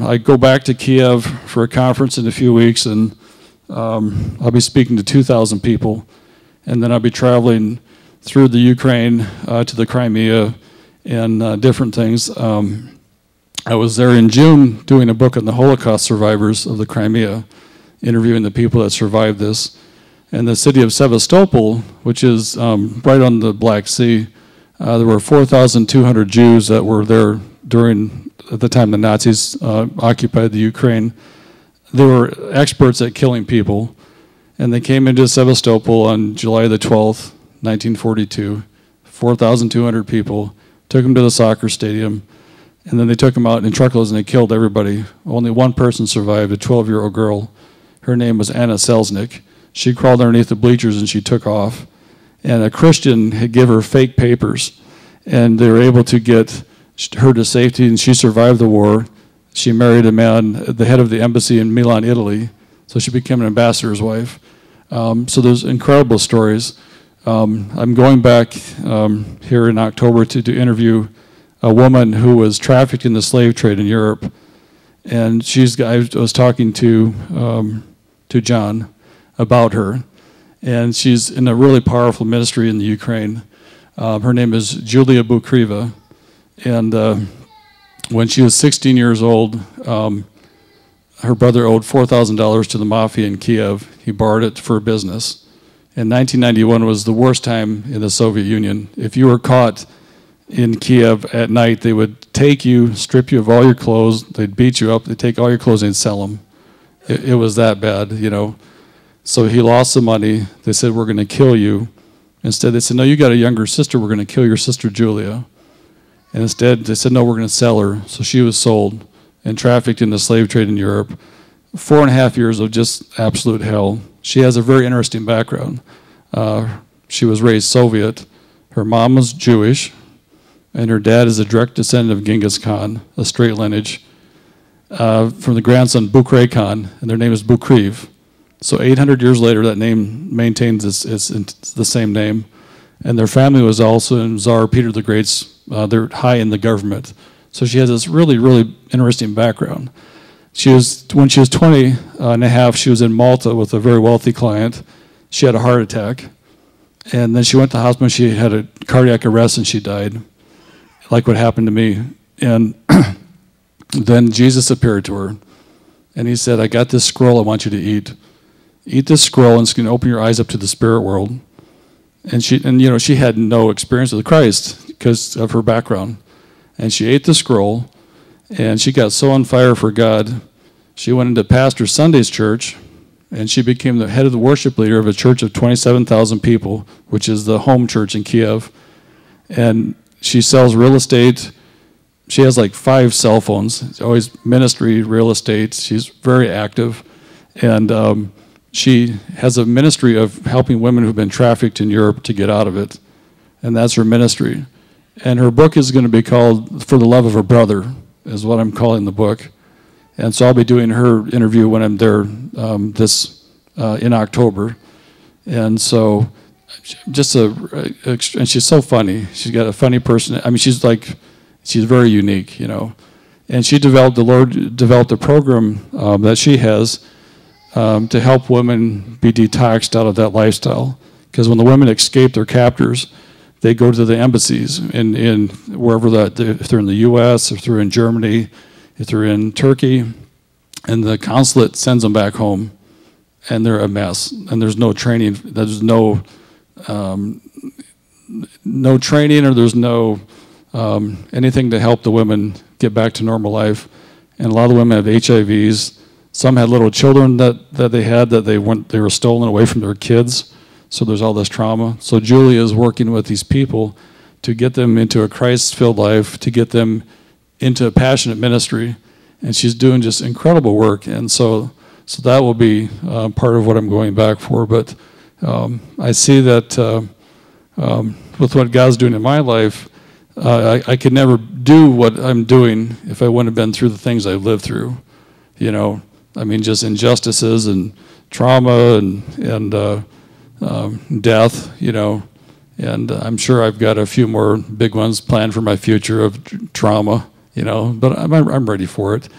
I go back to Kiev for a conference in a few weeks, and I'll be speaking to 2,000 people, and then I'll be traveling through the Ukraine to the Crimea and different things. I was there in June doing a book on the Holocaust survivors of the Crimea, interviewing the people that survived this. And the city of Sevastopol, which is right on the Black Sea, there were 4,200 Jews that were there at the time the Nazis occupied the Ukraine. They were experts at killing people, and they came into Sevastopol on July the 12th, 1942, 4,200 people, took them to the soccer stadium, and then they took them out in truckloads and they killed everybody. Only one person survived, a 12-year-old girl. Her name was Anna Selznick. She crawled underneath the bleachers and she took off. And a Christian had given her fake papers, and they were able to get her to safety, and she survived the war. She married a man, the head of the embassy in Milan, Italy, so she became an ambassador's wife. So there's incredible stories. I'm going back here in October to interview a woman who was trafficked in the slave trade in Europe, and I was talking to John about her, and she's in a really powerful ministry in the Ukraine. Her name is Julia Bukriva, and when she was 16 years old, her brother owed $4,000 to the mafia in Kiev. He borrowed it for a business. And 1991 was the worst time in the Soviet Union. If you were caught in Kiev at night, they would take you, strip you of all your clothes, they'd beat you up, they'd take all your clothes and sell them. It was that bad, you know. So he lost the money. They said, we're going to kill you. Instead, they said, no, you got a younger sister, we're going to kill your sister Julia. And instead, they said, no, we're going to sell her. So she was sold and trafficked in the slave trade in Europe. 4.5 years of just absolute hell. She has a very interesting background. She was raised Soviet. Her mom was Jewish, and her dad is a direct descendant of Genghis Khan, a straight lineage, from the grandson Bukrey Khan, and their name is Bukriv. So 800 years later, that name maintains it's the same name. And their family was also in Tsar Peter the Great's, they're high in the government. So she has this really, really interesting background. When she was 20 and a half, she was in Malta with a very wealthy client. She had a heart attack. And then she went to the hospital, she had a cardiac arrest and she died, like what happened to me. And then Jesus appeared to her. And he said, I got this scroll I want you to eat. Eat this scroll and it's going to open your eyes up to the spirit world. And she had no experience with Christ because of her background. And she ate the scroll, and she got so on fire for God, she went into Pastor Sunday's church, and she became the head of the worship leader of a church of 27,000 people, which is the home church in Kiev. And she sells real estate. She has like 5 cell phones. It's always ministry, real estate. She's very active. And she has a ministry of helping women who've been trafficked in Europe to get out of it. And that's her ministry. And her book is going to be called For the Love of Her Brother, is what I'm calling the book. And so I'll be doing her interview when I'm there in October. And so and she's so funny. She's got a funny person. I mean, she's very unique, you know. And the Lord developed a program that she has to help women be detoxed out of that lifestyle. Because when the women escape their captors, they go to the embassies in wherever if they're in the U.S., if they're in Germany, if they're in Turkey, and the consulate sends them back home, and they're a mess. And there's no training. There's no training, or there's no anything to help the women get back to normal life. And a lot of the women have HIVs. Some had little children that they were stolen away from their kids. So there's all this trauma. So Julia is working with these people to get them into a Christ-filled life, to get them into a passionate ministry. And she's doing just incredible work. And so that will be part of what I'm going back for. But I see that with what God's doing in my life, I could never do what I'm doing if I wouldn't have been through the things I've lived through. You know, I mean, just injustices and trauma and death, you know, and I'm sure I've got a few more big ones planned for my future of trauma, you know, but I'm ready for it.